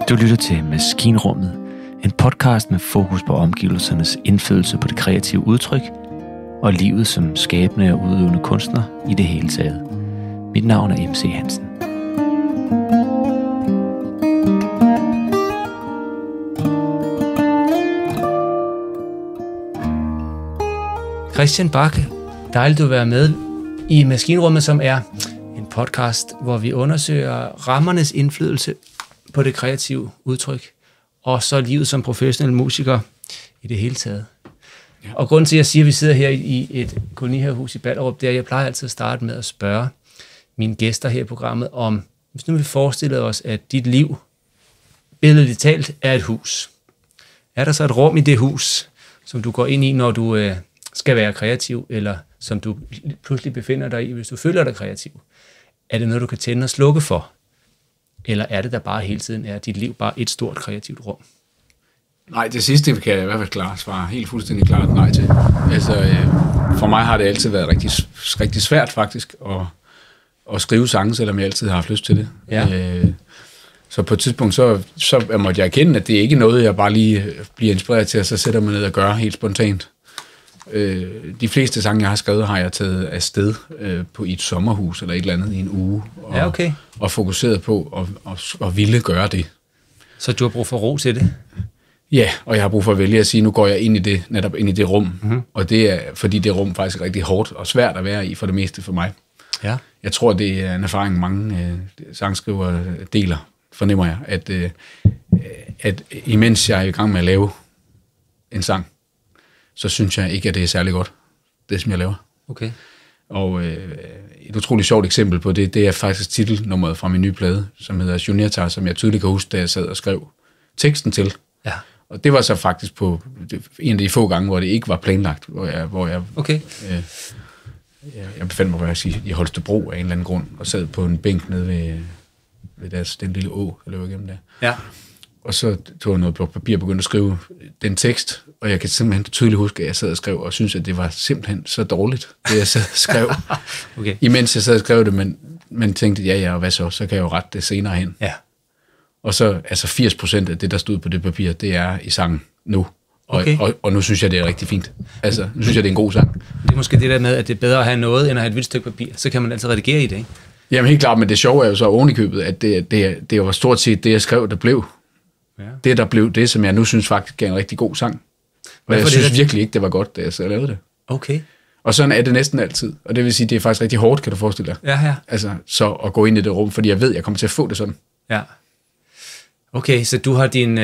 Du lytter til Maskinrummet, en podcast med fokus på omgivelsernes indflydelse på det kreative udtryk og livet som skabende og udøvende kunstner i det hele taget. Mit navn er MC Hansen. Christian Bakke, dejligt at være med i Maskinrummet, som er en podcast, hvor vi undersøger rammernes indflydelse på det kreative udtryk, og så livet som professionel musiker i det hele taget. Ja. Og grunden til, at jeg siger, at vi sidder her i et kolonihavehus i Ballerup, det er, at jeg plejer altid at starte med at spørge mine gæster her i programmet om, hvis nu vi forestiller os, at dit liv, billedligt talt, er et hus. Er der så et rum i det hus, som du går ind i, når du skal være kreativ, eller som du pludselig befinder dig i, hvis du føler dig kreativ? Er det noget, du kan tænde og slukke for? Eller er det der bare hele tiden, er dit liv bare et stort kreativt rum? Nej, det sidste kan jeg i hvert fald klart svare helt fuldstændig klart nej til. Altså, for mig har det altid været rigtig svært faktisk at skrive sange, selvom jeg altid har haft lyst til det. Ja. Så på et tidspunkt, så måtte jeg erkende, at det ikke er noget, jeg bare lige bliver inspireret til, og så sætter mig ned og gør helt spontant. De fleste sange, jeg har skrevet, har jeg taget afsted i et sommerhus eller et eller andet i en uge, og fokuseret på at ville gøre det. Så du har brug for ro til det? Ja, og jeg har brug for at vælge at sige, nu går jeg netop ind i det rum, og det er, fordi det rum faktisk er rigtig hårdt og svært at være i for det meste for mig. Ja. Jeg tror, det er en erfaring, mange sangskrivere deler, fornemmer jeg, at imens jeg er i gang med at lave en sang, så synes jeg ikke, at det er særlig godt, det som jeg laver. Okay. Og et utroligt sjovt eksempel på det er faktisk titelnummeret fra min nye plade, som hedder Juniortar, som jeg tydeligt kan huske, da jeg sad og skrev teksten til. Ja. Og det var så faktisk på en af de få gange, hvor det ikke var planlagt, hvor jeg jeg befandt mig, i Holstebro af en eller anden grund, og sad på en bænk nede ved den lille å, der løber igennem der. Ja. Og så tog jeg noget papir og begyndte at skrive den tekst, og jeg kan simpelthen tydeligt huske, at jeg sad og skrev, og synes at det var simpelthen så dårligt, det jeg sad og skrev. Okay. Imens jeg sad og skrev det, men tænkte, ja, og hvad så kan jeg jo rette det senere hen. Ja. Og så, 80% af det, der stod på det papir, det er i sangen nu. Og nu synes jeg, det er rigtig fint. Altså, nu synes jeg, det er en god sang. Det er måske det der med, at det er bedre at have noget, end at have et vildt stykke papir. Så kan man altid redigere i det, ikke? Jamen helt klart, men det sjove er jo så oven i købet, at det var stort set det, jeg skrev, der blev. Ja. Det, der blev det, som jeg nu synes faktisk er en rigtig god sang. Og jeg synes virkelig ikke, det var godt, da jeg så lavede det. Okay. Og sådan er det næsten altid. Og det vil sige, det er faktisk rigtig hårdt, kan du forestille dig. Ja. Altså, så at gå ind i det rum, fordi jeg ved, jeg kommer til at få det sådan. Ja. Okay, så du har din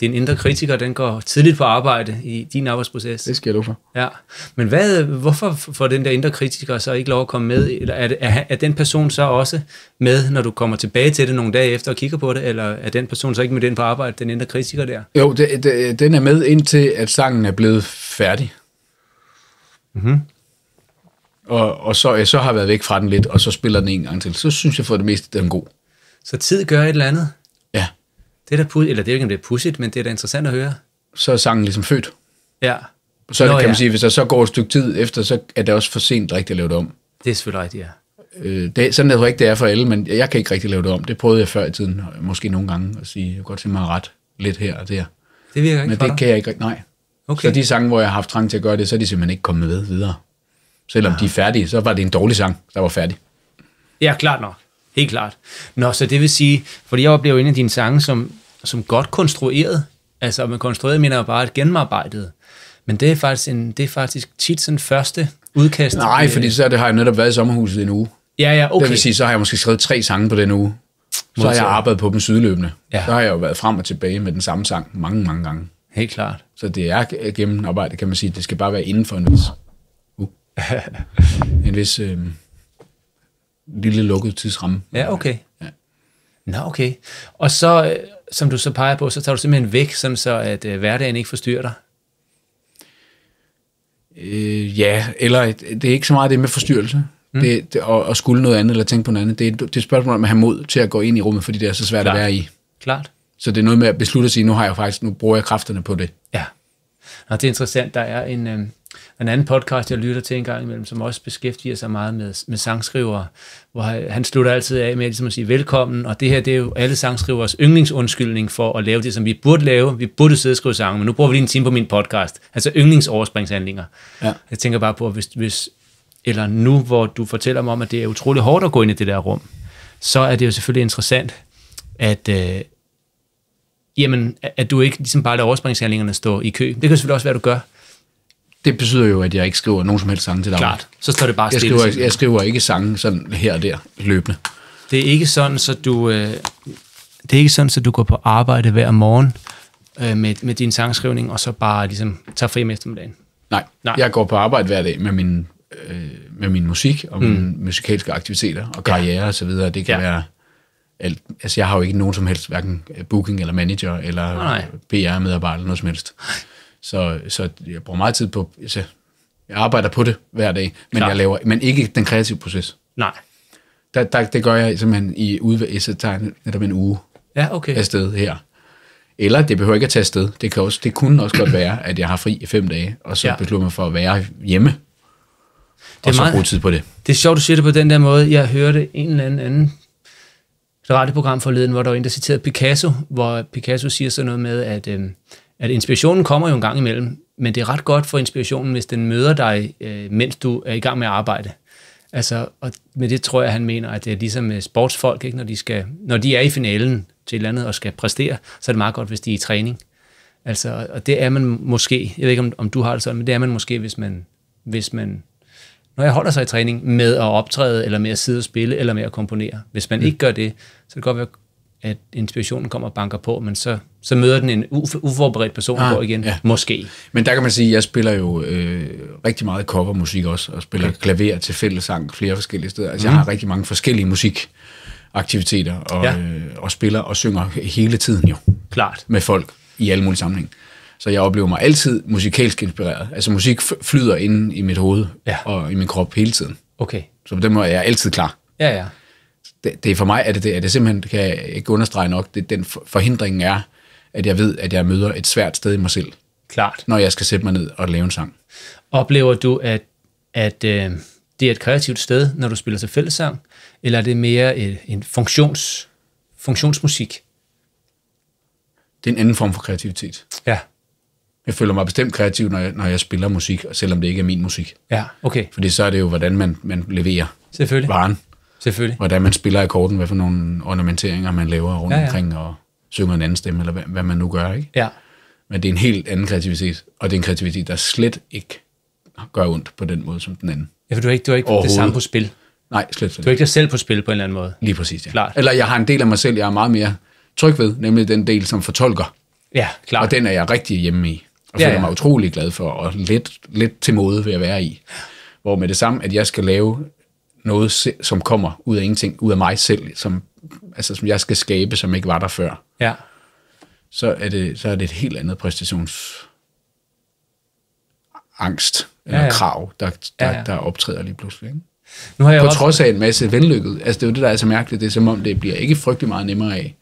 indre kritiker, den går tidligt på arbejde i din arbejdsproces. Det skal jeg love for. Ja. Men hvorfor får den der indre kritiker så ikke lov at komme med? Eller er den person så også med, når du kommer tilbage til det nogle dage efter og kigger på det? Eller er den person så ikke med den på arbejde, den indre kritiker der? Jo, den er med indtil, at sangen er blevet færdig. Mm-hmm. Og så har jeg været væk fra den lidt, og så spiller den en gang til. Så synes jeg for det meste, den er god. Så tid gør et eller andet? Ja. Det er da eller det er ikke, om det er pudsigt, men det er da interessant at høre. Så er sangen ligesom født. Ja. Så kan man sige, hvis der så går et stykke tid efter, så er det også for sent rigtigt at lave det om. Det er selvfølgelig rigtigt, ja. Sådan tror jeg ikke, det er for alle, men jeg kan ikke rigtig lave det om. Det prøvede jeg før i tiden, måske nogle gange, at sige, jeg kan godt tænke mig ret lidt her og der. Det virker ikke. Men det kan jeg ikke, nej. Okay. Så de sange, hvor jeg har haft trang til at gøre det, så er de simpelthen ikke kommet videre. Selvom de er færdige, så var det en dårlig sang, der var færdig. Ja, klart nok. Helt klart. Nå, så det vil sige, fordi jeg oplever en af dine sange som godt konstrueret. Altså, med konstrueret mener jeg bare et gennemarbejdet. Men det er faktisk tit sådan første udkast. Nej, fordi så har jeg netop været i sommerhuset en uge. Ja, okay. Det vil sige, så har jeg måske skrevet 3 sange på den uge. Så har jeg arbejdet på dem sideløbende. Ja. Så har jeg jo været frem og tilbage med den samme sang mange, mange gange. Helt klart. Så det er gennemarbejdet, kan man sige. Det skal bare være inden for en vis lille lukket tidsramme. Ja, okay. Ja. Nå, okay. Og så, som du så peger på, så tager du simpelthen væk, sådan så at hverdagen ikke forstyrrer dig? Ja, eller det er ikke så meget det med forstyrrelse. Det at skulle noget andet, eller tænke på noget andet. Det er et spørgsmål om at have mod til at gå ind i rummet, fordi det er så svært at være i. Klart. Så det er noget med at beslutte at sige, nu bruger jeg kræfterne på det. Ja. Og det er interessant, der er En anden podcast, jeg lytter til en gang imellem, som også beskæftiger sig meget med sangskrivere, hvor han slutter altid af med ligesom at sige velkommen, og det her, det er jo alle sangskrivers yndlingsundskyldning for at lave det, som vi burde lave. Vi burde sidde og skrive sange, men nu bruger vi lige en time på min podcast. Altså yndlingsoverspringshandlinger. Ja. Jeg tænker bare på, hvis eller nu, hvor du fortæller mig om, at det er utrolig hårdt at gå ind i det der rum, så er det jo selvfølgelig interessant, at du ikke ligesom bare lader overspringshandlingerne stå i kø. Det kan selvfølgelig også være, du gør. Det betyder jo, at jeg ikke skriver nogen som helst sange til dig. Klart, så står det bare stille. Jeg skriver ikke sange sådan her og der løbende. Det er ikke sådan, så du går på arbejde hver morgen med din sangskrivning, og så bare ligesom tager fri om eftermiddagen. Nej, jeg går på arbejde hver dag med min musik og mine musikalske aktiviteter og karriere og så videre. Det kan være alt. Altså, jeg har jo ikke nogen som helst, hverken booking eller manager eller PR-medarbejder eller noget som helst. Så jeg bruger meget tid på, jeg arbejder på det hver dag, men ikke den kreative proces. Nej. Det gør jeg simpelthen så tager jeg netop en uge afsted her. Eller det behøver ikke at tage afsted. Det kunne også godt være, at jeg har fri i 5 dage, og så beslutter mig for at være hjemme, og så bruge tid på det. Det er sjovt, du siger det på den der måde. Jeg hørte en eller anden radioprogram forleden, hvor der var en, der citerede Picasso, hvor Picasso siger sådan noget med, at inspirationen kommer jo en gang imellem, men det er ret godt for inspirationen, hvis den møder dig, mens du er i gang med at arbejde. Altså, og med det tror jeg, han mener, at det er ligesom med sportsfolk, ikke? Når de er i finalen til et eller andet og skal præstere, så er det meget godt, hvis de er i træning. Altså, og det er man måske, jeg ved ikke, om du har det sådan, men det er man måske, hvis man når jeg holder sig i træning med at optræde, eller med at sidde og spille, eller med at komponere. Hvis man ikke gør det, så kan det godt være, at inspirationen kommer og banker på, men så møder den en uforberedt person på igen, måske. Men der kan man sige, at jeg spiller jo rigtig meget covermusik også, og spiller klaver til fællessang flere forskellige steder. Altså jeg har rigtig mange forskellige musikaktiviteter, og spiller og synger hele tiden jo. Klart. Med folk i alle mulige sammenhæng. Så jeg oplever mig altid musikalsk inspireret. Altså musik flyder inde i mit hoved og i min krop hele tiden. Okay. Så på den måde er jeg altid klar. Ja. Det for mig er det simpelthen, kan jeg ikke understrege nok, den forhindringen er, at jeg ved, at jeg møder et svært sted i mig selv. Klart. Når jeg skal sætte mig ned og lave en sang. Oplever du, at det er et kreativt sted, når du spiller til fællessang, eller er det mere en funktionsmusik? Det er en anden form for kreativitet. Ja. Jeg føler mig bestemt kreativ, når jeg spiller musik, selvom det ikke er min musik. Ja, okay. Fordi så er det jo, hvordan man leverer varen. Selvfølgelig. Hvordan man spiller akkorden, hvad for nogle ornamenteringer man laver rundt omkring, og synger en anden stemme, eller hvad man nu gør, ikke? Ja. Men det er en helt anden kreativitet, og det er en kreativitet, der slet ikke gør ondt på den måde som den anden. Ja, for du er ikke det samme på spil. Nej, slet. Du er ikke dig selv på spil på en eller anden måde. Lige præcis, ja. Klart. Eller jeg har en del af mig selv, jeg er meget mere tryg ved, nemlig den del, som fortolker. Ja, klart. Og den er jeg rigtig hjemme i, og føler mig utrolig glad for, og lidt til mode ved at være i. Hvor med det samme, at jeg skal lave noget, som kommer ud af ingenting, ud af mig selv, som jeg skal skabe, som ikke var der før. Ja. Så er det et helt andet præstationsangst eller krav, der optræder lige pludselig. Ikke? Nu har jeg på trods af en masse vellykket. Altså det er jo det, der er så mærkeligt. Det er som om, det bliver ikke frygtelig meget nemmere af,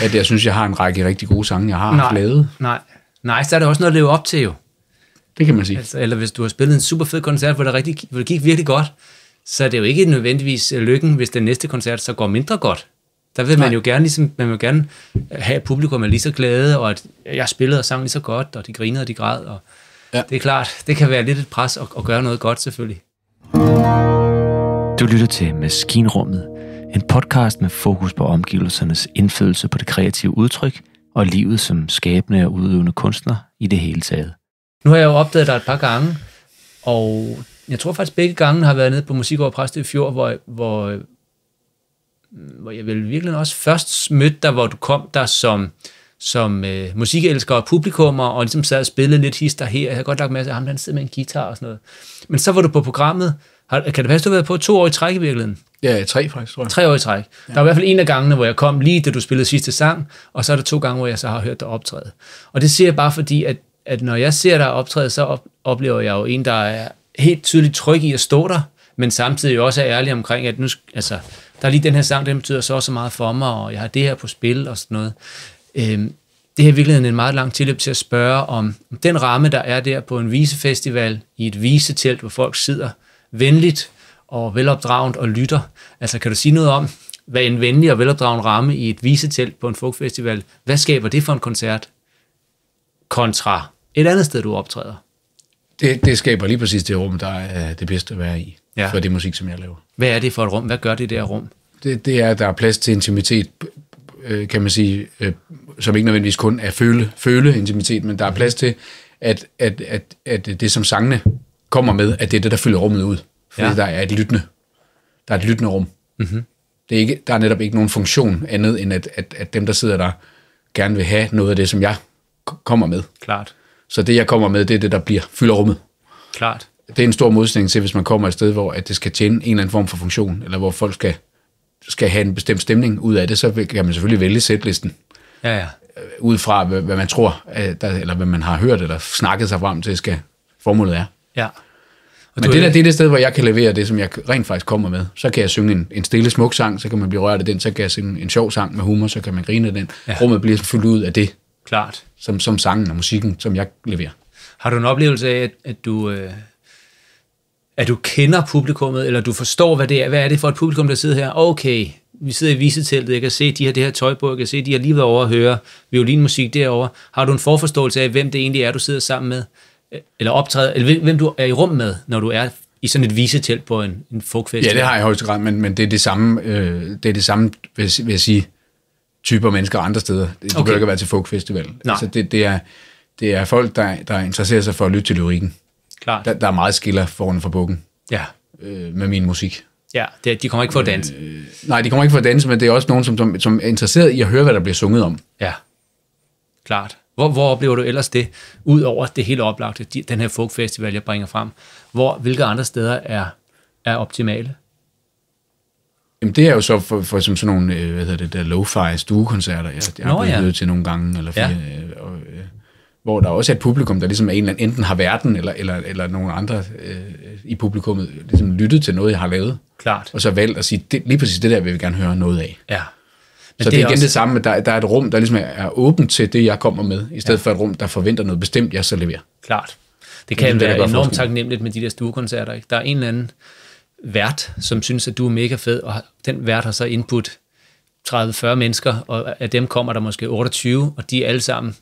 at jeg synes, jeg har en række rigtig gode sange, jeg har lavet. Nej, så er der også noget at leve op til jo. Det kan man sige. Altså, eller hvis du har spillet en super fed koncert, hvor det gik virkelig godt, så er det jo ikke nødvendigvis lykken, hvis den næste koncert så går mindre godt. Der vil man jo gerne, man vil gerne have, at publikum er lige så glade, og at jeg spillede og sang lige så godt, og de grinede og de græd. Og det er klart, det kan være lidt et pres at gøre noget godt, selvfølgelig. Du lytter til Maskinrummet, en podcast med fokus på omgivelsernes indflydelse på det kreative udtryk, og livet som skabende og udøvende kunstner i det hele taget. Nu har jeg jo opdaget dig et par gange, og jeg tror faktisk begge gange har været nede på Musik over Præstø i fjor, hvor jeg vel virkelig også først mødte dig, hvor du kom der som musikelsker og publikummer, og ligesom sad og spillede lidt hister her. Jeg har godt lagt med at han sidder med en guitar og sådan noget. Men så var du på programmet. Kan det passe, du har været på 2 år i træk i virkeligheden? Ja, 3 faktisk, tror jeg. 3 år i træk. Ja. Der var i hvert fald en af gangene, hvor jeg kom lige, da du spillede sidste sang, og så er der 2 gange, hvor jeg så har hørt dig optræde. Og det siger jeg bare fordi, at når jeg ser dig optræde, så oplever jeg jo en, der er helt tydeligt tryg i at stå der, men samtidig også er ærlig omkring, at nu, altså, der er lige den her sang, den betyder så meget for mig, og jeg har det her på spil og sådan noget. det er i virkeligheden en meget lang tilløb til at spørge om den ramme, der er der på en visefestival, i et visetelt, hvor folk sidder venligt og velopdragent og lytter. Altså, kan du sige noget om, hvad en venlig og velopdragent ramme i et visetelt på en folkfestival, hvad skaber det for en koncert kontra et andet sted, du optræder? Det skaber lige præcis det rum, der er det bedste at være i, for det musik, som jeg laver. Hvad er det for et rum? Hvad gør det der rum? Det er, at der er plads til intimitet, kan man sige, som ikke nødvendigvis kun er føle intimitet, men der er plads til, at det, som sangene kommer med, at det er det, der fylder rummet ud. Fordi der er et lyttende rum. Mm-hmm. Der er netop ikke nogen funktion andet, end at dem, der sidder der, gerne vil have noget af det, som jeg kommer med. Klart. Så det, jeg kommer med, det er det, der fylder rummet. Klart. Det er en stor modsætning til, hvis man kommer et sted, hvor at det skal tjene en eller anden form for funktion, eller hvor folk skal have en bestemt stemning ud af det, så kan man selvfølgelig vælge sætlisten. Ja. Ud fra, hvad man tror, eller hvad man har hørt, eller snakket sig frem til, skal formålet er. Ja. Men det er det sted, hvor jeg kan levere det, som jeg rent faktisk kommer med. Så kan jeg synge en stille, smuk sang, så kan man blive rørt af den, så kan jeg synge en sjov sang med humor, så kan man grine af den. Ja. Rummet bliver fyldt ud af det. Klart. Som sangen og musikken, som jeg leverer. Har du en oplevelse af, at du kender publikummet, eller du forstår, hvad det er? Hvad er det for et publikum, der sidder her? Okay, vi sidder i viseteltet, jeg kan se, de har det her tøj på, jeg kan se, de har lige været over at høre violinmusik derovre. Har du en forforståelse af, hvem det egentlig er, du sidder sammen med? Eller optræder, eller hvem du er i rum med, når du er i sådan et visetelt på en folkfestival? Ja, det har jeg i højeste grad, men det er det samme, vil jeg sige, typer mennesker andre steder. Det behøver ikke at være til folkfestival. Altså, det er folk, der interesserer sig for at lytte til lyrikken. Klart. Der er meget skiller foran for bukken med min musik. Ja, de kommer ikke for at danse. Nej, de kommer ikke for at danse, men det er også nogen, som er interesseret i at høre, hvad der bliver sunget om. Ja, klart. Hvor oplever du ellers det, ud over det helt oplagte, den her folkfestival, jeg bringer frem? Hvilke andre steder er optimale? Jamen, det er jo så for som sådan nogle, lo-fi stuekoncerter, jeg har blevet til nogle gange, eller hvor der også er et publikum, der ligesom er enten har verden, eller nogle andre i publikummet, ligesom lyttet til noget, jeg har lavet. Klart. Og så valgt at sige, lige præcis det der vil vi gerne høre noget af. Ja. Men så det er igen også det samme, der er et rum, der ligesom er åbent til det, jeg kommer med, i stedet for et rum, der forventer noget bestemt, jeg så leverer. Klart. Det kan være enormt taknemmeligt med de der stuekoncerter. Ikke? Der er en eller anden vært, som synes, at du er mega fed, og den vært har så input 30-40 mennesker, og af dem kommer der måske 28, og de er alle sammen,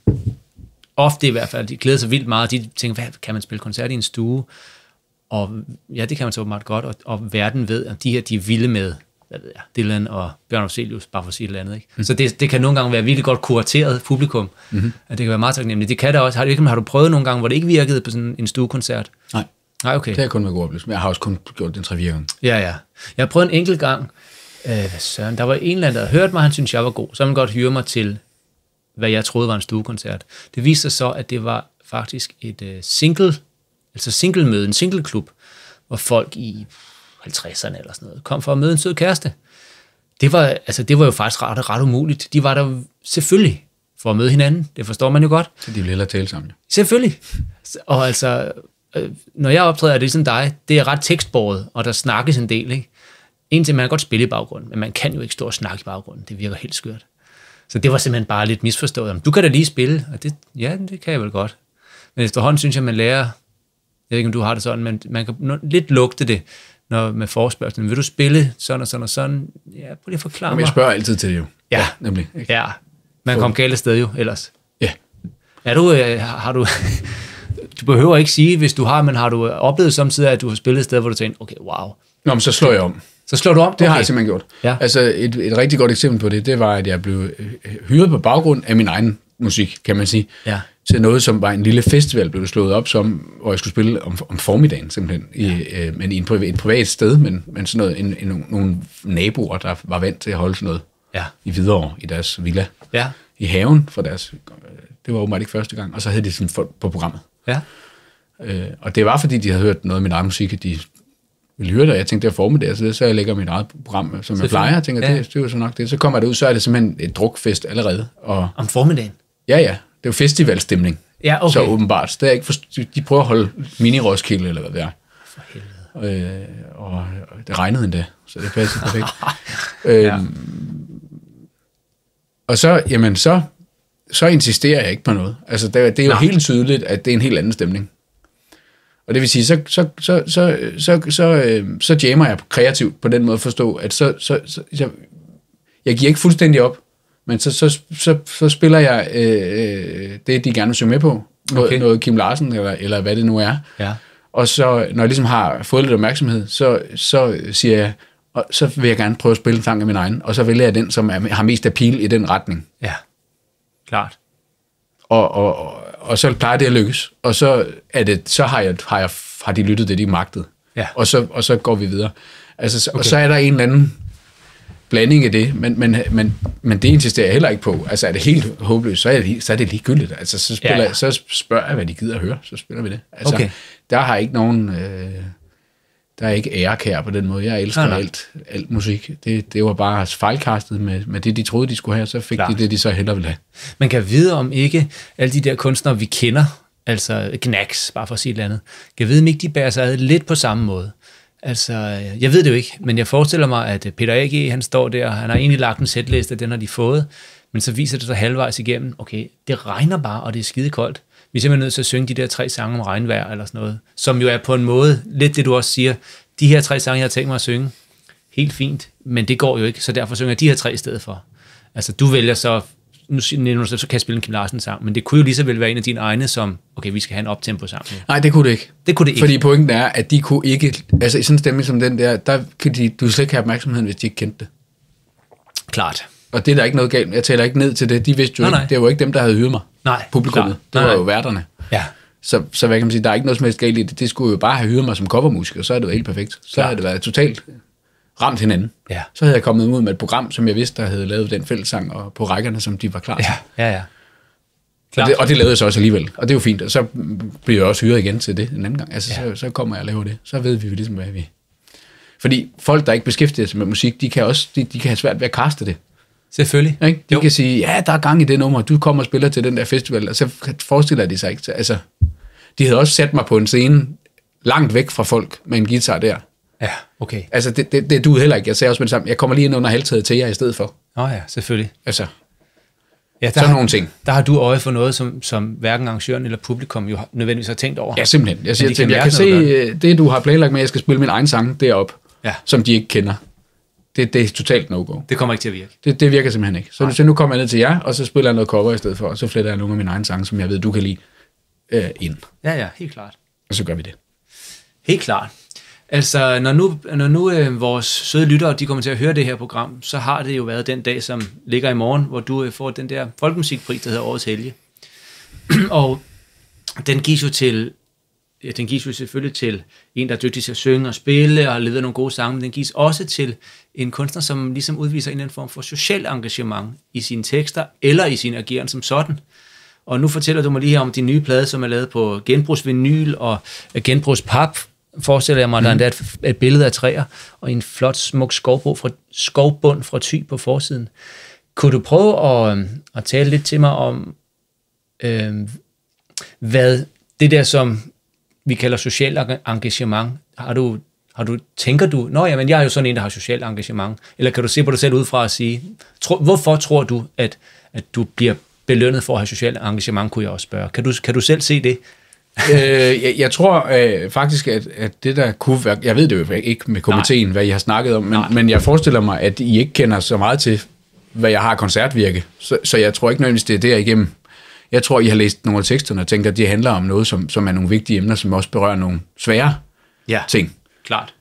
ofte i hvert fald, de glæder sig vildt meget, de tænker, hvad kan man spille koncert i en stue? Og ja, det kan man så meget godt, og verden ved, at de her, de er vilde med, hvad ved jeg, Dylan og Bjørn Afzelius, bare for at sige et eller andet. Ikke? Mm. Så det kan nogle gange være virkelig godt kurateret publikum, at det kan være meget taknemmeligt. Det kan der også. Har du prøvet nogle gange, hvor det ikke virkede på sådan en stuekoncert? Nej, okay. Det har kun været god oplevelse, men jeg har også kun gjort den 3-4 gange. Ja. Jeg har prøvet en enkelt gang, der var en eller anden, der havde hørt mig, han syntes, jeg var god, så han godt hyre mig til, hvad jeg troede var en stuekoncert. Det viste sig så, at det var faktisk et singlemøde, en singleklub, hvor folk i 50'erne eller sådan noget kom for at møde en sød kæreste. Det var jo faktisk ret umuligt. De var der selvfølgelig for at møde hinanden. Det forstår man jo godt. Så de vil hellere tale sammen. Selvfølgelig. Og altså, når jeg optræder, er det ligesom dig, det er ret tekstbåret, og der snakkes en del, ikke? Indtil man kan godt spille i baggrunden, men man kan jo ikke stå og snakke i baggrunden. Det virker helt skørt. Så det var simpelthen bare lidt misforstået. Du kan da lige spille, og det kan jeg vel godt. Men efterhånden synes jeg, man lærer, jeg ved ikke, om du har det sådan, men man kan lidt lugte det, når med forespørgselen. Vil du spille sådan og sådan og sådan? Ja, prøv lige at forklare mig. Jeg spørger altid til det jo. Ja, nemlig. Ikke? Ja, man kom galt af sted jo ellers. Ja. Har du... Du behøver ikke sige, hvis du har, men har du oplevet samtidig, at du har spillet et sted, hvor du tænker, okay, wow. Nå, men så slår jeg om. Så slår du om? Det har jeg simpelthen gjort. Ja. Altså, et rigtig godt eksempel på det var, at jeg blev hyret på baggrund af min egen musik, kan man sige. Ja. Til noget, som var en lille festival, blev det slået op som, hvor jeg skulle spille om formiddagen, simpelthen. Men i et privat sted, men sådan noget, nogle naboer, der var vant til at holde sådan noget i Hvidovre, i deres villa. Ja. I haven for deres... Det var åbenbart ikke første gang, og så havde de sådan folk på programmet. Ja. Og det var, fordi de havde hørt noget af min egen musik, at de ville høre det, og jeg tænkte, det er formiddag, så jeg lægger mit eget program, som jeg plejer, og tænker, det er jo så nok det. Så kommer det ud, så er det simpelthen et drukfest allerede. Og om formiddagen? Ja, det er jo festivalstemning. Ja, okay. Så åbenbart. Det er ikke de prøver at holde mini-Roskilde, eller hvad det er. For helvede. Og det regnede endda, så det passede perfekt. Og så, jamen så, så insisterer jeg ikke på noget. Altså, det er jo helt tydeligt, at det er en helt anden stemning. Og det vil sige, så jammer jeg kreativt på den måde at forstå, at jeg giver ikke fuldstændig op, men så spiller jeg det, de gerne vil synge med på. Noget Kim Larsen, eller hvad det nu er. Ja. Og så, når jeg ligesom har fået lidt opmærksomhed, så siger jeg, og så vil jeg gerne prøve at spille en sang af min egen, og så vælger jeg den, som har mest appeal i den retning. Ja, klart. Og så plejer det at lykkes, og så har de lyttet det, de magtede. Ja. Og så går vi videre. Altså, okay. Og så er der en eller anden blanding i det, men det insisterer jeg heller ikke på. Altså er det helt håbløst, så er det ligegyldigt. Altså så spørger jeg, hvad de gider at høre, så spiller vi det. Altså, okay. Der har ikke nogen... Der er ikke ærekær på den måde. Jeg elsker alt musik. Det var bare fejlkastet med det, de troede, de skulle have, så fik de det, de så hellere ville have. Man kan vide, om ikke alle de der kunstnere, vi kender, altså Gnax, bare for at sige et eller andet, kan vide, om ikke de bærer sig ad lidt på samme måde. Altså, jeg ved det jo ikke, men jeg forestiller mig, at Peter A.G., han står der, han har egentlig lagt en sætliste, den har de fået, men så viser det sig halvvejs igennem, okay, det regner bare, og det er skide koldt. Vi er simpelthen nødt til at synge de der 3 sange om regnvejr, eller sådan noget, som jo er på en måde, lidt det du også siger, de her 3 sange, jeg har tænkt mig at synge, helt fint, men det går jo ikke, så derfor synger jeg de her 3 i stedet for. Altså, du vælger så, så kan jeg spille en Kim Larsen sang, men det kunne jo lige så vel være en af dine egne, som, okay, vi skal have en optempo sang. Nej, det kunne det ikke. Det kunne det ikke. Fordi pointen er, at de kunne ikke, altså i sådan en stemning som den der kan du slet ikke have opmærksomheden, hvis de ikke kendte det. Klart. Og det er der ikke noget galt. Jeg taler ikke ned til det. De vidste jo ikke. Det var ikke dem, der havde hyret mig. Nej. Publikummet. Det var jo værterne. Ja. Så hvad kan man sige, der er ikke noget som helst galt i det. Det skulle jo bare have hyret mig som covermusiker, så er det jo helt perfekt. Så havde det været totalt ramt hinanden. Ja. Så havde jeg kommet ud med et program, som jeg vidste, der havde lavet den fællessang og på rækkerne, som de var klar til. Ja. Og det lavede jeg så også alligevel. Og det er jo fint. Og så bliver jeg også hyret igen til det en anden gang. Altså, så kommer jeg og laver det. Så ved vi jo ligesom, hvad vi... Fordi folk, der ikke beskæftiger sig med musik, de kan have svært ved at kaste det. Selvfølgelig. Ikke? De kan sige, ja, der er gang i det nummer, du kommer og spiller til den der festival, og så forestiller de sig ikke. Altså, de havde også sat mig på en scene langt væk fra folk med en guitar der. Ja, okay. Altså, det duede heller ikke. Jeg sagde også med det samme, jeg kommer lige ind under halvtaget til jer i stedet for. Ja, selvfølgelig. Altså, sådan nogle ting. Der har du øje for noget, som hverken arrangøren eller publikum jo nødvendigvis har tænkt over. Ja, simpelthen. Jeg siger til, jeg kan se det, du har planlagt med, at jeg skal spille min egen sang deroppe, som de ikke kender. Det er totalt no-go. Det kommer ikke til at virke. Det virker simpelthen ikke. Så nu kommer jeg ned til jer, og så spiller jeg noget cover i stedet for, og så fletter jeg nogle af mine egne sange, som jeg ved, du kan lide, ind. Ja, helt klart. Og så gør vi det. Helt klart. Altså, når nu vores søde lyttere, de kommer til at høre det her program, så har det jo været den dag, som ligger i morgen, hvor du får den der folkemusikpris, der hedder Årets Helge. Og den gives jo selvfølgelig til en, der er dygtig til at synge og spille, og har levet nogle gode sange, men den gives også til en kunstner, som ligesom udviser en eller anden form for social engagement i sine tekster, eller i sin ageren som sådan. Og nu fortæller du mig lige her om de nye plade, som er lavet på genbrugsvinyl og genbrugspap. Forestiller jeg mig, der er endda et billede af træer, og en flot, smuk skovbund fra Thy på forsiden. Kunne du prøve at tale lidt til mig om, hvad det der, som vi kalder social engagement, tænker du, jamen jeg er jo sådan en, der har social engagement, eller kan du se på dig selv udefra og sige, hvorfor tror du, at du bliver belønnet for at have social engagement, kunne jeg også spørge. Kan du selv se det? Jeg tror faktisk, at det der kunne være, jeg ved det jo ikke med komiteen, hvad I har snakket om, men jeg forestiller mig, at I ikke kender så meget til, hvad jeg har koncertvirke, så jeg tror ikke nødvendigvis, det er derigennem. Jeg tror, I har læst nogle af teksterne og tænker, at de handler om noget, som er nogle vigtige emner, som også berører nogle svære ting. Klart.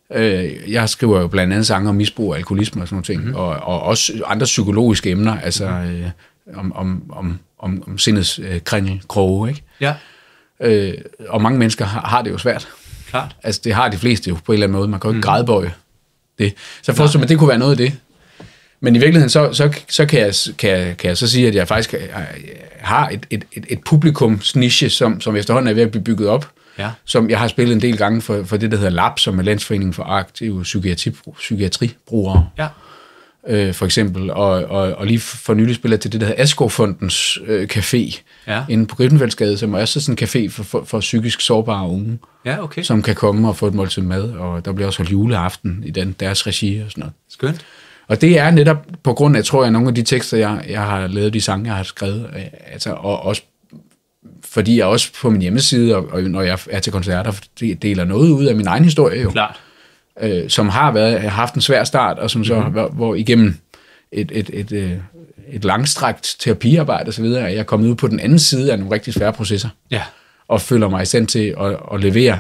Jeg skriver jo blandt andet sange om misbrug og alkoholisme og sådan nogle ting, og også andre psykologiske emner, altså om sindets kringelkroge, ikke? Ja. Og mange mennesker har det jo svært. Klart. Altså, det har de fleste jo på en eller anden måde. Man kan jo ikke grædebøje det. Så jeg forestiller mig, at det kunne være noget af det. Men i virkeligheden, så kan jeg så sige, at jeg faktisk har et publikumsniche, som efterhånden er ved at blive bygget op. Ja. Som jeg har spillet en del gange for det, der hedder LAP, som er Landsforeningen for Aktive Psykiatribrugere. Ja. For eksempel, og lige for nylig spiller til det, der hedder Askovfondens café, inde på Griffenfeldsgade, som er også sådan en café for psykisk sårbare unge, som kan komme og få et måltid mad, og der bliver også holdt juleaften i deres regi og sådan noget. Skønt. Og det er netop på grund af, tror jeg, nogle af de tekster, jeg har lavet, de sange, jeg har skrevet, altså, og også fordi jeg også på min hjemmeside, og når jeg er til koncerter, deler noget ud af min egen historie jo. Klart. Som har haft en svær start, og som så, hvor igennem et langstrakt terapiarbejde og så videre, er jeg kommet ud på den anden side af nogle rigtig svære processer. Ja. Og føler mig i stand til at levere,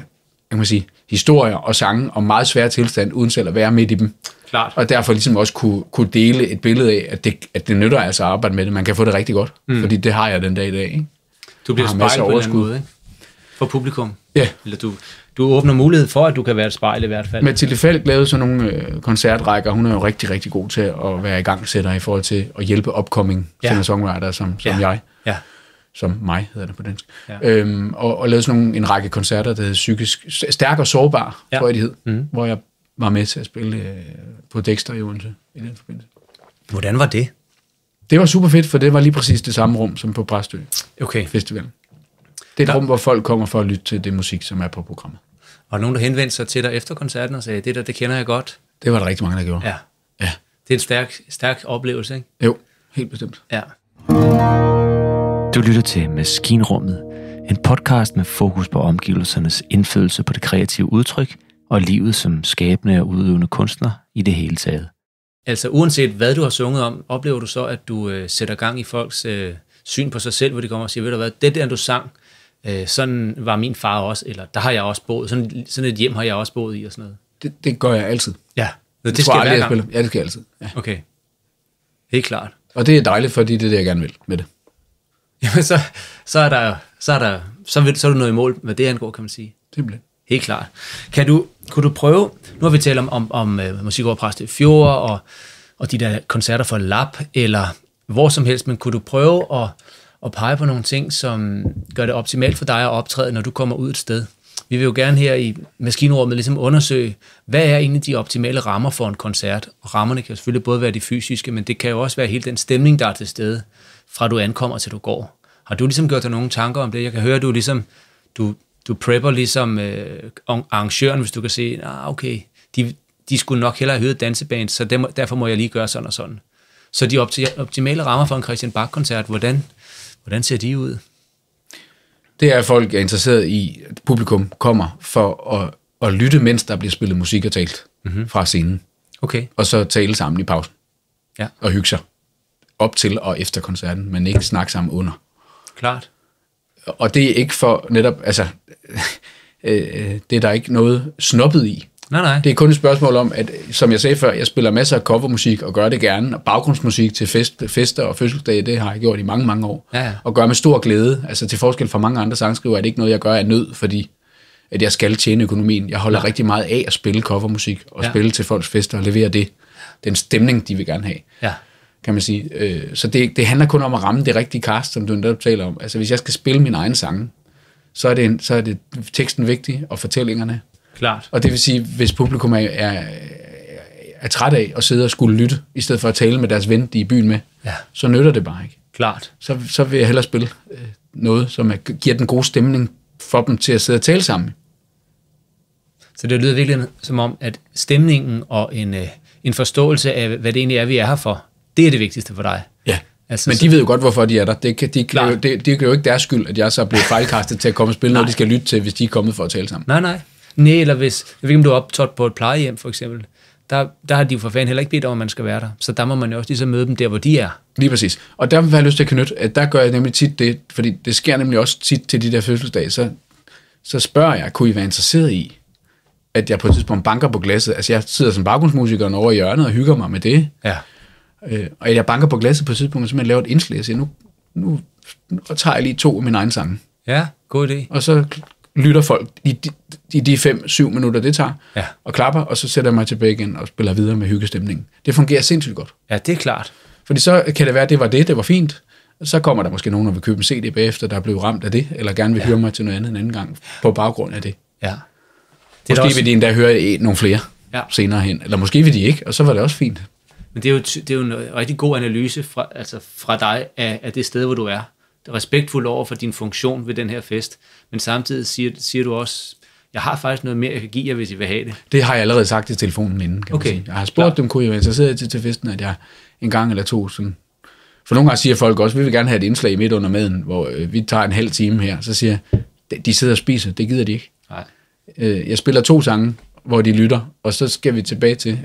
kan man sige, historier og sange om meget svære tilstand, uden selv at være midt i dem. Klart. Og derfor ligesom også kunne dele et billede af, at det nytter altså at arbejde med det. Man kan få det rigtig godt, fordi det har jeg den dag i dag. Ikke? Du bliver spejlet på en anden måde, ikke? For publikum. Ja. Eller du åbner mulighed for, at du kan være et spejl i hvert fald. Mathilde Falk lavede sådan nogle koncertrækker. Hun er jo rigtig, rigtig god til at være igangsætter i forhold til at hjælpe upcoming singer-songwriter som jeg. Ja. Som mig, hedder det på dansk. Ja. Og lavede sådan en række koncerter, der hed Psykisk Stærk og Sårbar, tror jeg de hed, hvor jeg var med til at spille på Dexter i Odense i den forbindelse. Hvordan var det? Det var super fedt, for det var lige præcis det samme rum som på Præstø Festivalen. Det er et rum, hvor folk kommer for at lytte til det musik, som er på programmet. Og nogen, der henvendte sig til dig efter koncerten og sagde, det kender jeg godt. Det var der rigtig mange, der gjorde. Ja. Det er en stærk oplevelse, ikke? Jo, helt bestemt. Ja. Du lytter til Maskinrummet, en podcast med fokus på omgivelsernes indflydelse på det kreative udtryk og livet som skabende og udøvende kunstner i det hele taget. Altså uanset hvad du har sunget om, oplever du så, at du sætter gang i folks syn på sig selv, hvor de kommer og siger, ved du hvad, det der du sang, sådan var min far også, eller der har jeg også boet, sådan et hjem har jeg også boet i og sådan noget. Det gør jeg altid. Ja, det skal jeg hver gang. Ja, det skal jeg altid. Ja. Okay, helt klart. Og det er dejligt, fordi det er det, jeg gerne vil med det. Jamen, så er du noget i mål, hvad det angår, kan man sige. Simpelthen. Helt klart. Kunne du prøve, nu har vi talt om musik over Præstø Fjord, og de der koncerter for Lap, eller hvor som helst, men kunne du prøve at pege på nogle ting, som gør det optimalt for dig at optræde, når du kommer ud et sted? Vi vil jo gerne her i Maskinrummet ligesom undersøge, hvad er egentlig de optimale rammer for en koncert? Og rammerne kan jo selvfølgelig både være de fysiske, men det kan jo også være hele den stemning, der er til stede, fra du ankommer til du går. Har du ligesom gjort dig nogle tanker om det? Jeg kan høre, at du ligesom, du prepper ligesom arrangøren, hvis du kan se, okay, de skulle nok hellere have hørt danseband, så derfor må jeg lige gøre sådan og sådan. Så de optimale rammer for en Christian Bach-koncert, hvordan ser de ud? Det er, at folk er interesseret i, at publikum kommer for at lytte, mens der bliver spillet musik og talt fra scenen. Okay. Og så tale sammen i pausen. Ja. Og hygge sig op til og efter koncerten, men ikke snakke sammen under. Klart. Og det er ikke for netop, altså, det er der ikke noget snobbet i. Nej. Det er kun et spørgsmål om, at, som jeg sagde før, jeg spiller masser af covermusik og gør det gerne, og baggrundsmusik til fester og fødselsdage, det har jeg gjort i mange, mange år. Ja. Og gør med stor glæde. Altså til forskel fra mange andre sangskriver, er det ikke noget, jeg gør af nød, fordi at jeg skal tjene økonomien. Jeg holder rigtig meget af at spille covermusik og spille til folks fester og levere den stemning, de vil gerne have. Ja. Kan man sige. Så det handler kun om at ramme det rigtige cast, som du netop taler om. Altså hvis jeg skal spille min egen sange, så er det teksten vigtig, og fortællingerne. Klart. Og det vil sige, hvis publikum er træt af at sidde og skulle lytte, i stedet for at tale med deres ven, de er i byen med, så nytter det bare ikke. Klart. Så vil jeg hellere spille noget, som giver den gode stemning for dem til at sidde og tale sammen. Så det lyder virkelig som om, at stemningen og en forståelse af, hvad det egentlig er, vi er her for, det er det vigtigste for dig. Ja, altså, men de ved jo godt, hvorfor de er der. Det er jo ikke deres skyld, at jeg så er blevet fejlkastet til at komme og spille noget, de skal lytte til, hvis de er kommet for at tale sammen. Nej, eller hvis, jeg ved ikke, om du er optrådt på et plejehjem, for eksempel, der har de jo for fanden heller ikke bedt om, at man skal være der. Så der må man jo også ligesom møde dem der, hvor de er. Lige præcis. Og der vil jeg have lyst til at knytte, at der gør jeg nemlig tit det, fordi det sker nemlig også tit til de der fødselsdage, så spørger jeg, kunne I være interesseret i, at jeg på et tidspunkt banker på glasset? Altså jeg sidder som baggrundsmusiker over i hjørnet og hygger mig med det. Ja. Og jeg banker på glasset på et tidspunkt, og simpelthen laver et indslag og siger, nu tager jeg lige 2 af mine egne sange. Ja, god idé. Og så lytter folk i de 5-7 minutter, det tager, og klapper, og så sætter jeg mig tilbage igen og spiller videre med hyggestemningen. Det fungerer sindssygt godt. Ja, det er klart. Fordi så kan det være, at det var fint. Så kommer der måske nogen, der vil købe en CD bagefter, der er blevet ramt af det, eller gerne vil høre mig til noget andet en anden gang, på baggrund af det. Ja. Måske også vil de endda høre nogle flere senere hen, eller måske vil de ikke, og så var det også fint. Men det er jo en rigtig god analyse fra dig af det sted, hvor du er. Respektfuld over for din funktion ved den her fest, men samtidig siger du også, Jeg har faktisk noget mere, jeg kan give jer, hvis I vil have det. Det har jeg allerede sagt i telefonen inden, kan man sige. Jeg har spurgt dem, kunne I være interesseret til festen, at jeg en gang eller to sådan... For nogle gange siger folk også, vi vil gerne have et indslag midt under maden, hvor vi tager en halv time her. Så siger jeg, de sidder og spiser, det gider de ikke. Nej. Jeg spiller 2 sange, hvor de lytter, og så skal vi tilbage til,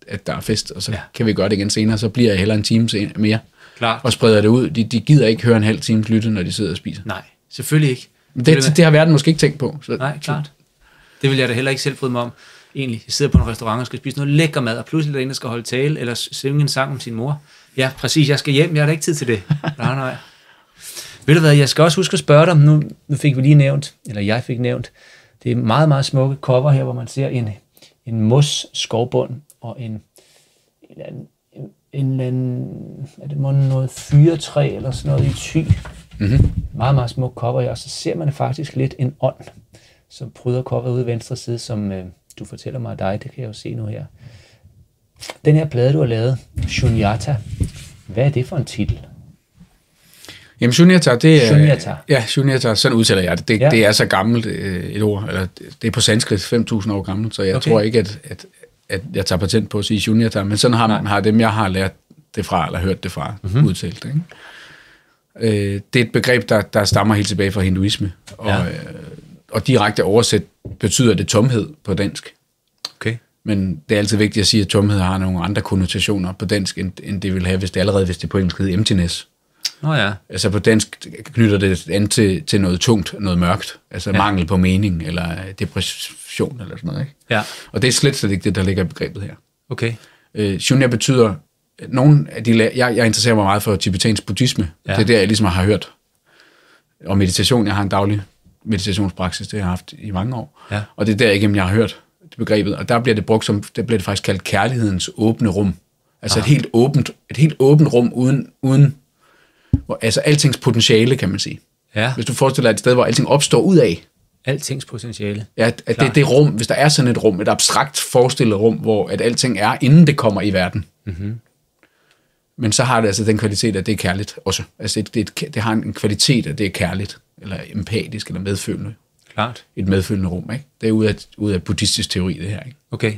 at der er fest, og så kan vi gøre det igen senere, så bliver jeg hellere en time mere. Klart. Og spreder det ud. De gider ikke høre en halv times lytte, når de sidder og spiser. Nej, selvfølgelig ikke. Det har verden måske ikke tænkt på. Så, nej, klart. Det vil jeg da heller ikke selv bryde mig om. Egentlig, jeg sidder på en restaurant og skal spise noget lækker mad, og pludselig er der en, der skal holde tale, eller synge en sang om sin mor. Ja, præcis, jeg skal hjem, jeg har da ikke tid til det. Nej. Ved du hvad, jeg skal også huske at spørge dig, nu fik vi lige nævnt, eller jeg fik nævnt, det er meget, meget smukke cover her, hvor man ser en mos skovbund, og en eller anden, er det noget fyretræ, eller sådan noget i ty. Mm-hmm. Meget, meget smuk cover her, og så ser man faktisk lidt en ånd, som pryder coveret ude i venstre side, som du fortæller mig af dig, det kan jeg jo se nu her. Den her plade, du har lavet, Shunyata, hvad er det for en titel? Jamen, Shunyata, det er... Shunyata. Ja, Shunyata, sådan udtaler jeg det. Det er så gammelt et ord, eller det er på sanskrit 5.000 år gammelt, så jeg tror ikke, at jeg tager patent på at sige Shunyata, men sådan har dem, jeg har lært det fra, eller hørt det fra, udtalt det, ikke? Det er et begreb, der stammer helt tilbage fra hinduisme, og direkte oversat betyder det tomhed på dansk. Okay. Men det er altid vigtigt at sige, at tomhed har nogle andre konnotationer på dansk, end det vil have, hvis det på engelsk hedder emptiness. Ja. Altså på dansk knytter det an til noget tungt, noget mørkt, altså mangel på mening, eller depression, eller sådan noget, ikke? Ja. Og det er slet ikke det, der ligger i begrebet her. Okay. Shunya betyder, nogle af jeg interesserer mig meget for tibetansk buddhisme, det er der, jeg ligesom har hørt, og meditation, jeg har en daglig meditationspraksis, det har jeg haft i mange år, og det er der igennem, jeg har hørt det begrebet, og der bliver det brugt som, det bliver det faktisk kaldt kærlighedens åbne rum, altså et helt åbent rum, uden altså altings potentiale, kan man sige. Ja. Hvis du forestiller dig et sted, hvor alting opstår ud af. Altings potentiale. Ja, at det rum, hvis der er sådan et rum, et abstrakt forestillet rum, hvor at alting er, inden det kommer i verden. Mm-hmm. Men så har det altså den kvalitet, at det er kærligt også. Altså det har en kvalitet, at det er kærligt, eller empatisk, eller medfølende. Klart. Et medfølende rum, ikke? Det er ud af buddhistisk teori, det her, ikke? Okay.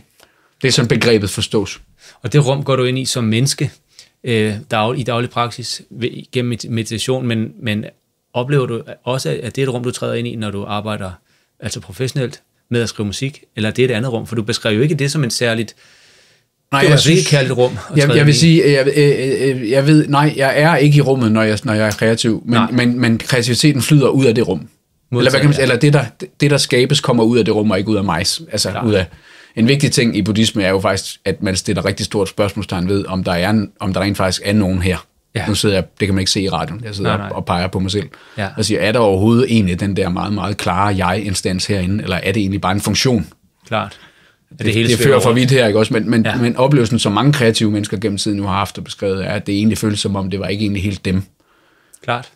Det er sådan begrebet forstås. Og det rum går du ind i som menneske, i daglig praksis gennem meditation, men oplever du også, at det er et rum, du træder ind i, når du arbejder altså professionelt med at skrive musik, eller det er et andet rum? For du beskriver jo ikke det som en særligt... Nej, jeg synes ikke kaldt rum. Jeg vil sige, jeg er ikke i rummet, når jeg er kreativ, men kreativiteten flyder ud af det rum. Eller det, der skabes, kommer ud af det rum, og ikke ud af mig. Altså ud af... En vigtig ting i buddhisme er jo faktisk, at man stiller rigtig stort spørgsmålstegn ved, om der rent faktisk er nogen her. Ja. Nu sidder jeg, det kan man ikke se i radioen, jeg sidder og peger på mig selv, og siger, er der overhovedet egentlig den der meget, meget klare jeg-instans herinde, eller er det egentlig bare en funktion? Klart. Det fører for vidt her, ikke også? Men oplevelsen, som mange kreative mennesker gennem tiden nu har haft og beskrevet, er, at det egentlig føles som om, det var ikke egentlig helt dem. Klart.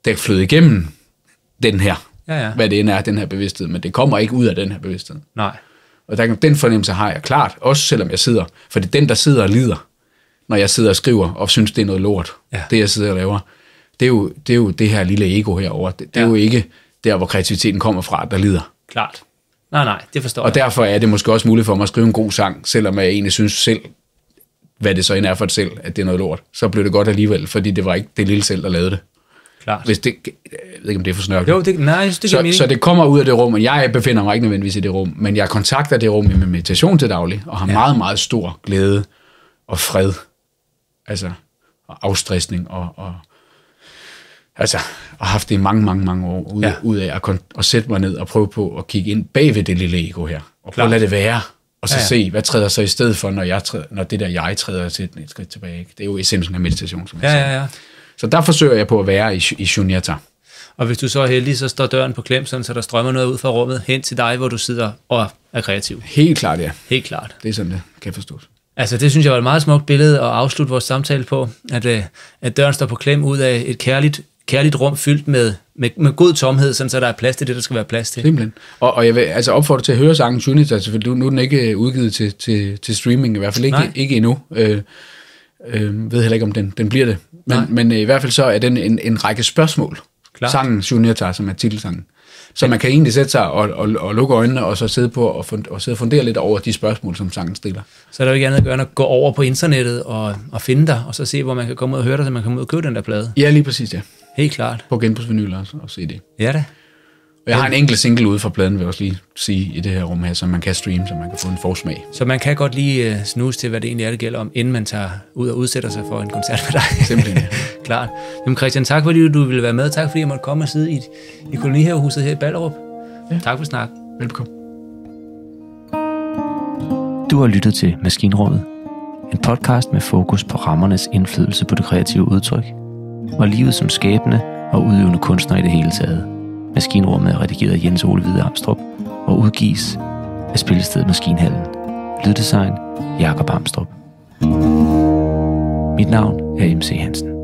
Der flød igennem den her, hvad det end er, den her bevidsthed, men det kommer ikke ud af den her bevidsthed. Nej. Og den fornemmelse har jeg klart, også selvom jeg sidder, for det er den, der sidder og lider, når jeg sidder og skriver, og synes, det er noget lort, det jeg sidder og laver. Det er jo det her lille ego herovre. Det er jo ikke der, hvor kreativiteten kommer fra, der lider. Klart. Nej, det forstår jeg. Og derfor er det måske også muligt for mig at skrive en god sang, selvom jeg egentlig synes selv, hvad det så end er for et selv, at det er noget lort. Så blev det godt alligevel, fordi det var ikke det lille selv, der lavede det. Klart. Hvis det, jeg ved ikke, om det er for snørket. Jo, så det kommer ud af det rum, og jeg befinder mig ikke nødvendigvis i det rum, men jeg kontakter det rum i min meditation til daglig, og har meget, meget stor glæde og fred, altså og afstressning, og haft det i mange år, ud af at sætte mig ned og prøve på at kigge ind bag ved det lille ego her, og prøve at lade det være, og så se, hvad træder så i stedet for, når det der jeg træder til et skridt tilbage. Det er jo essensen af meditation, som jeg siger. Så der forsøger jeg på at være i Shunyata. Og hvis du så er heldig, så står døren på klem, så der strømmer noget ud fra rummet hen til dig, hvor du sidder og er kreativ. Helt klart, ja. Helt klart. Det er sådan, det kan forstås. Altså, det synes jeg var et meget smukt billede at afslutte vores samtale på, at døren står på klem ud af et kærligt rum fyldt med god tomhed, sådan så der er plads til det, der skal være plads til. Simpelthen. Og jeg vil altså opfordre til at høre sangen Shunyata, selvfølgelig. Nu er den ikke udgivet til streaming, i hvert fald ikke endnu. Ved heller ikke, om den bliver det. Men i hvert fald så er den en række spørgsmål. Klar. Sangen Shunyata, som er titelsangen, Så man kan egentlig sætte sig og lukke øjnene, og så sidde på og sidde og fundere lidt over de spørgsmål, som sangen stiller. Så er der jo ikke andet at gøre, end at gå over på internettet og finde dig, og så se, hvor man kan komme ud og høre dig, så man kan komme ud og købe den der plade. Ja, lige præcis, ja. Helt klart. På genbrugsvinyl og CD. Ja da. Og jeg har en enkelt single ude fra pladen, vil jeg også lige sige, i det her rum her, som man kan streame, så man kan få en forsmag. Så man kan godt lige snuse til, hvad det egentlig er, det gælder om, inden man tager ud og udsætter sig for en koncert med dig. Simpelthen, ja. Klart. Jamen Christian, tak fordi du ville være med. Tak fordi jeg måtte komme og sidde i kolonihavehuset her i Ballerup. Ja. Tak for snak. Velbekomme. Du har lyttet til Maskinrummet. En podcast med fokus på rammernes indflydelse på det kreative udtryk, og livet som skabende og udøvende kunstner i det hele taget. Maskinrummet er redigeret af Jens Ole Hvide Amstrup og udgives af spillestedet Maskinhallen. Lyddesign Jakob Amstrup. Mit navn er MC Hansen.